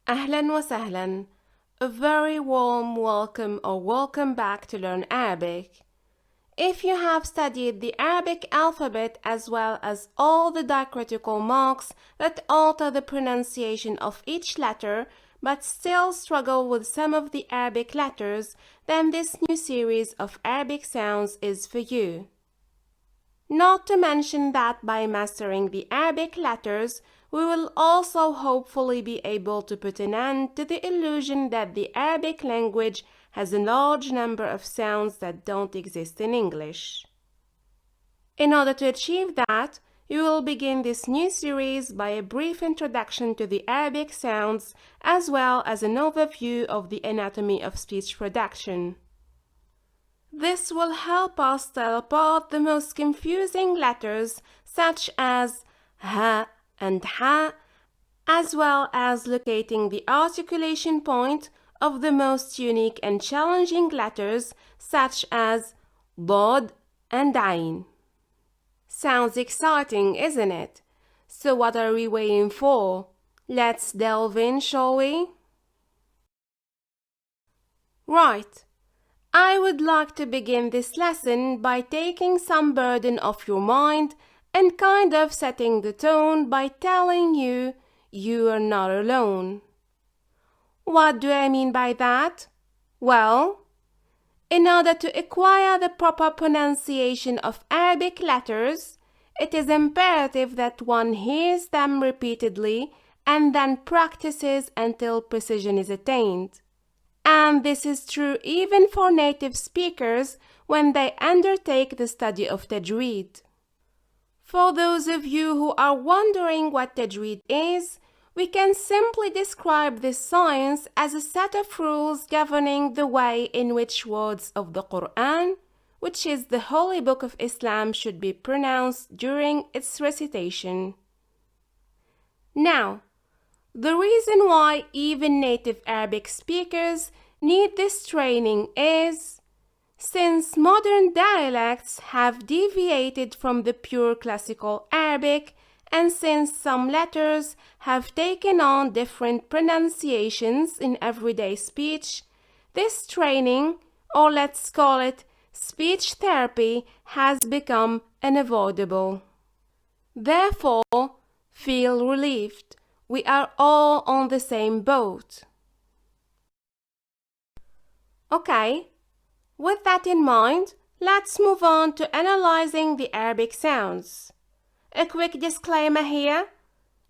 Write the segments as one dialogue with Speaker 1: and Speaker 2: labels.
Speaker 1: Ahlan wa sahlan. A very warm welcome or welcome back to Learn Arabic. If you have studied the Arabic alphabet as well as all the diacritical marks that alter the pronunciation of each letter but still struggle with some of the Arabic letters, then this new series of Arabic sounds is for you. Not to mention that by mastering the Arabic letters, we will also hopefully be able to put an end to the illusion that the Arabic language has a large number of sounds that don't exist in English. In order to achieve that, you will begin this new series by a brief introduction to the Arabic sounds as well as an overview of the anatomy of speech production. This will help us tell apart the most confusing letters such as ha and ha, as well as locating the articulation point of the most unique and challenging letters such as Dod and Ain. Sounds exciting, isn't it? So what are we waiting for? Let's delve in, shall we? Right. I would like to begin this lesson by taking some burden off your mind and kind of setting the tone by telling you you are not alone. What do I mean by that? Well, in order to acquire the proper pronunciation of Arabic letters, it is imperative that one hears them repeatedly and then practices until precision is attained. And this is true even for native speakers when they undertake the study of tajweed. For those of you who are wondering what tajweed is, we can simply describe this science as a set of rules governing the way in which words of the Quran, which is the holy book of Islam, should be pronounced during its recitation. Now, the reason why even native Arabic speakers need this training is, since modern dialects have deviated from the pure classical Arabic, and since some letters have taken on different pronunciations in everyday speech, this training, or let's call it speech therapy, has become unavoidable. Therefore, feel relieved. We are all on the same boat. Okay, with that in mind, let's move on to analyzing the Arabic sounds. A quick disclaimer here.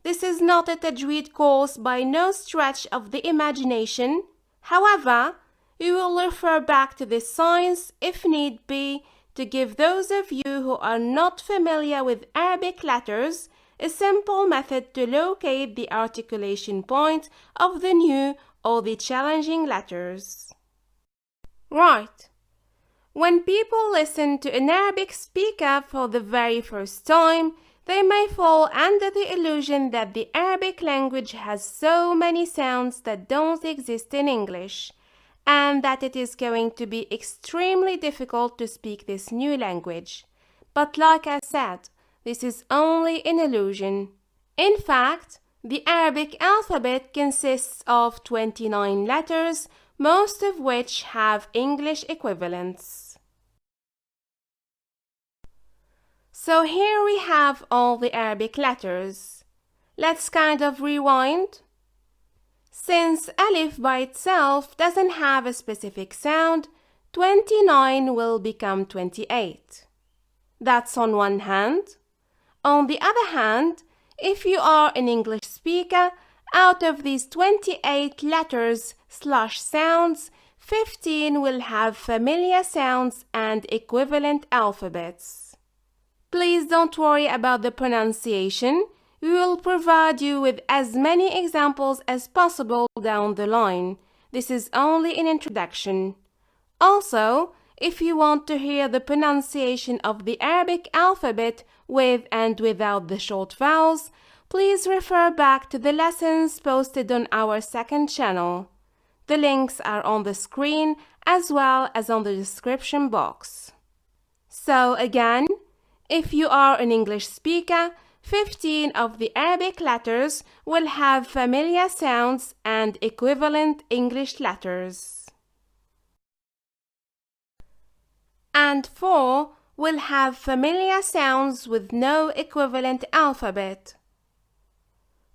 Speaker 1: This is not a tajweed course by no stretch of the imagination. However, we will refer back to this science if need be to give those of you who are not familiar with Arabic letters a simple method to locate the articulation point of the new or the challenging letters. Right. When people listen to an Arabic speaker for the very first time, they may fall under the illusion that the Arabic language has so many sounds that don't exist in English, and that it is going to be extremely difficult to speak this new language. But like I said, this is only an illusion. In fact, the Arabic alphabet consists of 29 letters, most of which have English equivalents. So here we have all the Arabic letters. Let's kind of rewind. Since alif by itself doesn't have a specific sound, 29 will become 28. That's on one hand. On the other hand, if you are an English speaker, out of these 28 letters / sounds, 15 will have familiar sounds and equivalent alphabets. Please don't worry about the pronunciation. We will provide you with as many examples as possible down the line. This is only an introduction. Also, if you want to hear the pronunciation of the Arabic alphabet with and without the short vowels, please refer back to the lessons posted on our second channel. The links are on the screen as well as on the description box. So again, if you are an English speaker, 15 of the Arabic letters will have familiar sounds and equivalent English letters. And 4 will have familiar sounds with no equivalent alphabet.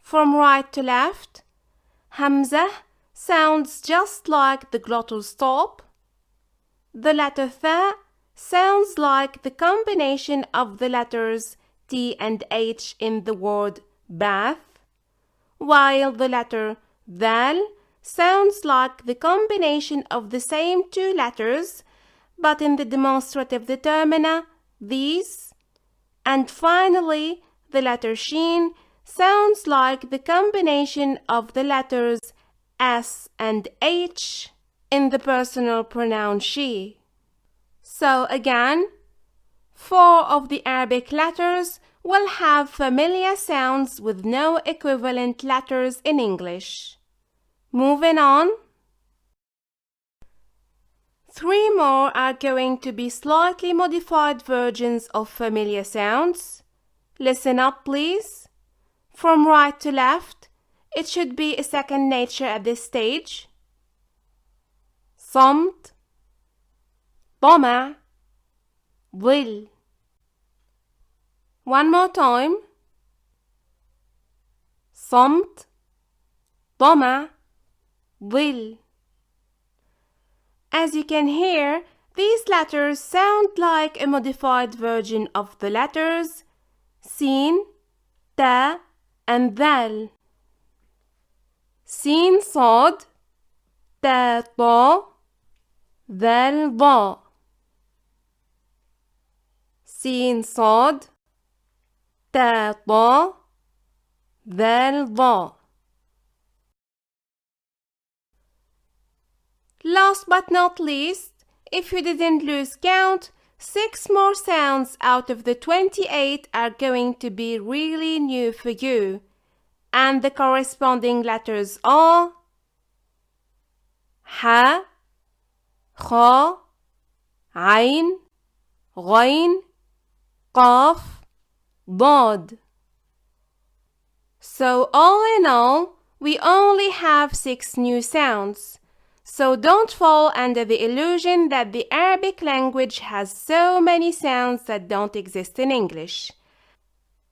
Speaker 1: From right to left, Hamza sounds just like the glottal stop. The letter Tha sounds like the combination of the letters T and H in the word bath, while the letter Dal sounds like the combination of the same two letters but in the demonstrative determiner, these. And finally, the letter Shin sounds like the combination of the letters S and H in the personal pronoun she. So again, 4 of the Arabic letters will have familiar sounds with no equivalent letters in English. Moving on. 3 more are going to be slightly modified versions of familiar sounds. Listen up, please. From right to left, it should be a second nature at this stage. صمت, طمع, ظل. One more time. صمت, طمع, ظل. As you can hear, these letters sound like a modified version of the letters Sin, Ta, and Dal. Sin, Sad, Ta, Ta, Dal, Da. Sin, Sad, Ta, Ta, Dal, Da. Last but not least, if you didn't lose count, 6 more sounds out of the 28 are going to be really new for you, and the corresponding letters are Ha, Kha, Ain, Ghain, Qaf, Dad. So all in all, we only have 6 new sounds. So don't fall under the illusion that the Arabic language has so many sounds that don't exist in English.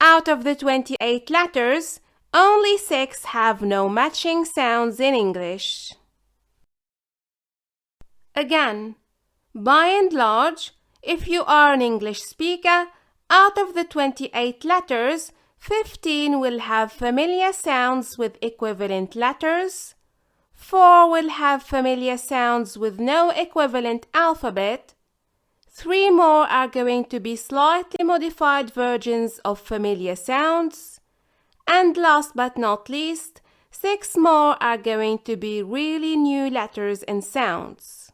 Speaker 1: Out of the 28 letters, only 6 have no matching sounds in English. Again, by and large, if you are an English speaker, out of the 28 letters, 15 will have familiar sounds with equivalent letters. 4 will have familiar sounds with no equivalent alphabet. 3 more are going to be slightly modified versions of familiar sounds. And last but not least, 6 more are going to be really new letters and sounds.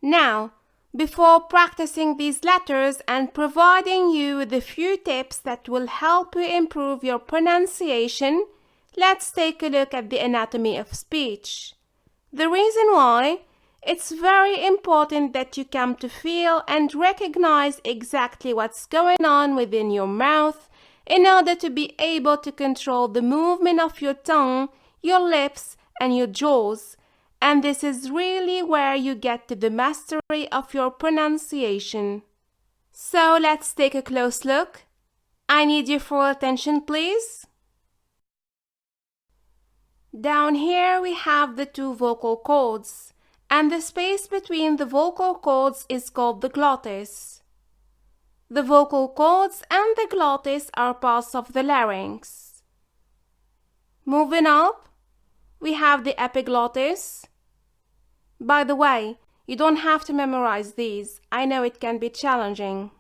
Speaker 1: Now, before practicing these letters and providing you with a few tips that will help you improve your pronunciation, let's take a look at the anatomy of speech. The reason why, it's very important that you come to feel and recognize exactly what's going on within your mouth in order to be able to control the movement of your tongue, your lips, and your jaws. And this is really where you get to the mastery of your pronunciation. So let's take a close look. I need your full attention, please. Down here we have the 2 vocal cords, and the space between the vocal cords is called the glottis. The vocal cords and the glottis are parts of the larynx. Moving up, we have the epiglottis. By the way, you don't have to memorize these. I know it can be challenging.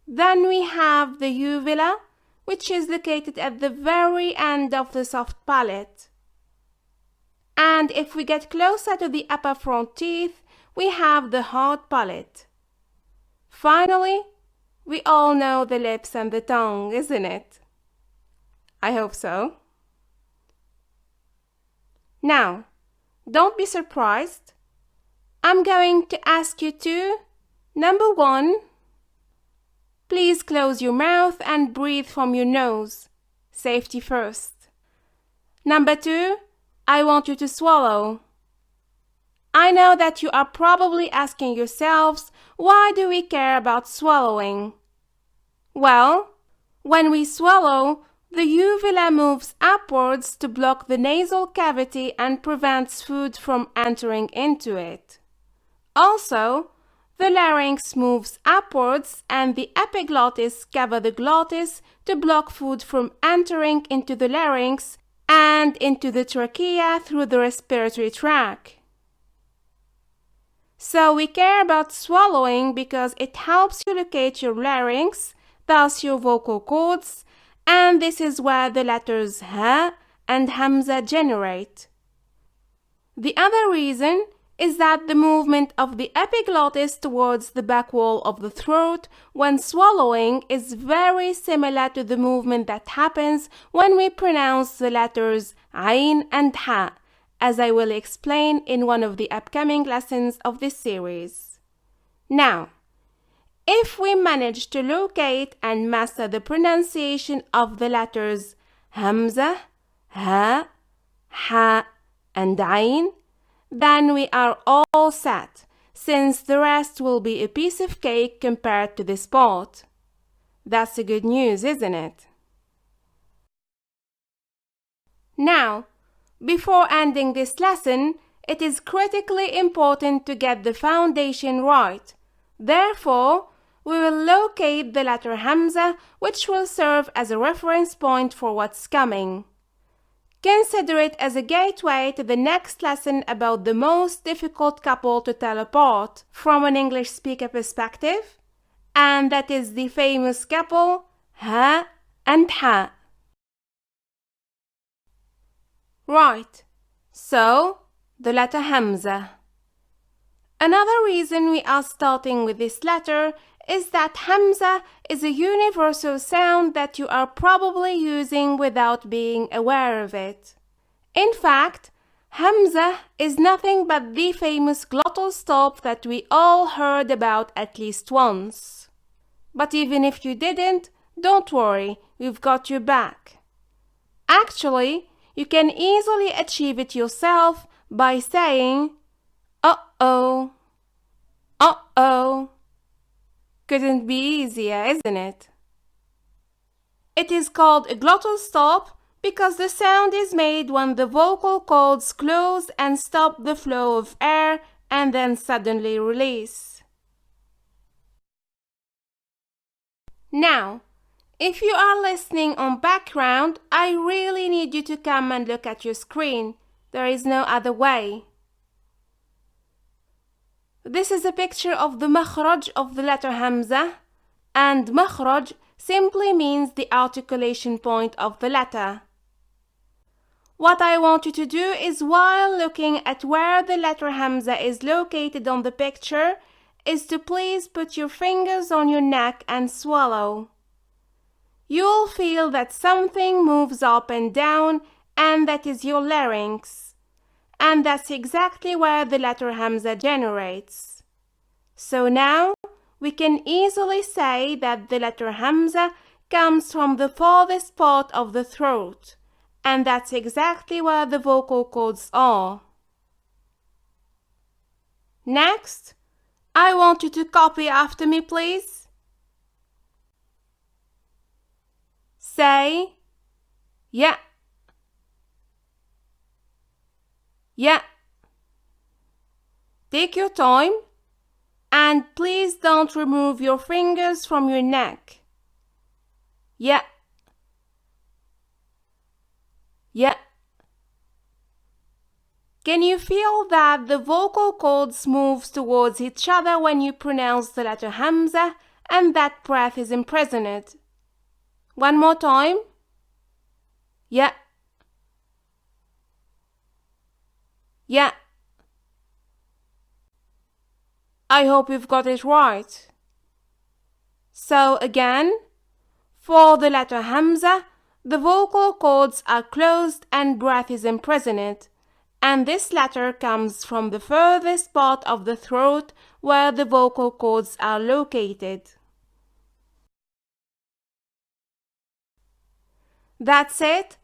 Speaker 1: Then we have the uvula, which is located at the very end of the soft palate. And if we get closer to the upper front teeth, we have the hard palate. Finally, we all know the lips and the tongue, isn't it? I hope so. Now, don't be surprised. I'm going to ask you to, number 1, Please close your mouth and breathe from your nose. Safety first. Number 2, I want you to swallow. I know that you are probably asking yourselves, why do we care about swallowing? Well, when we swallow, the uvula moves upwards to block the nasal cavity and prevents food from entering into it. Also, the larynx moves upwards and the epiglottis cover the glottis to block food from entering into the larynx and into the trachea through the respiratory tract. So we care about swallowing because it helps you locate your larynx, thus your vocal cords, and this is where the letters H and Hamza generate. The other reason is that the movement of the epiglottis towards the back wall of the throat when swallowing is very similar to the movement that happens when we pronounce the letters Ain and Ha, as I will explain in one of the upcoming lessons of this series. Now, if we manage to locate and master the pronunciation of the letters Hamza, Ha, Ha, and Ain, then we are all set, since the rest will be a piece of cake compared to this part. That's the good news, isn't it? Now, before ending this lesson, it is critically important to get the foundation right. Therefore, we will locate the letter Hamza, which will serve as a reference point for what's coming. Consider it as a gateway to the next lesson about the most difficult couple to tell apart from an English speaker perspective, and that is the famous couple Ha and Ha. Right, so the letter Hamza. Another reason we are starting with this letter is that Hamza is a universal sound that you are probably using without being aware of it. In fact, Hamza is nothing but the famous glottal stop that we all heard about at least once. But even if you didn't, don't worry, we've got your back. Actually, you can easily achieve it yourself by saying, uh-oh, uh-oh. Couldn't be easier, isn't it? It is called a glottal stop because the sound is made when the vocal cords close and stop the flow of air and then suddenly release. Now, if you are listening on background, I really need you to come and look at your screen. There is no other way. This is a picture of the makhraj of the letter Hamza, and makhraj simply means the articulation point of the letter. What I want you to do is, while looking at where the letter Hamza is located on the picture, is to please put your fingers on your neck and swallow. You'll feel that something moves up and down, and that is your larynx. And that's exactly where the letter Hamza generates. So now, we can easily say that the letter Hamza comes from the farthest part of the throat, and that's exactly where the vocal cords are. Next, I want you to copy after me, please. Say, yeah. Yeah. Take your time and please don't remove your fingers from your neck. Yeah. Yeah. Can you feel that the vocal cords move towards each other when you pronounce the letter Hamza and that breath is imprisoned? One more time. Yeah. Yeah. I hope you've got it right. So again, for the letter Hamza, the vocal cords are closed and breath is imprisoned, and this letter comes from the furthest part of the throat where the vocal cords are located. That's it.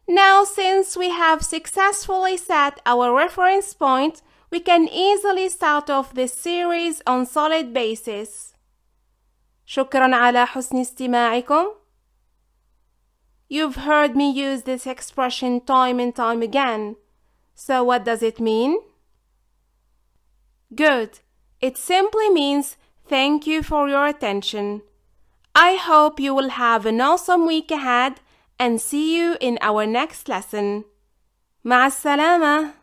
Speaker 1: Now, since we have successfully set our reference point, we can easily start off this series on solid basis. شكرا على حسن استماعكم. You've heard me use this expression time and time again. So what does it mean? Good. It simply means thank you for your attention. I hope you will have an awesome week ahead and see you in our next lesson. مع السلامة.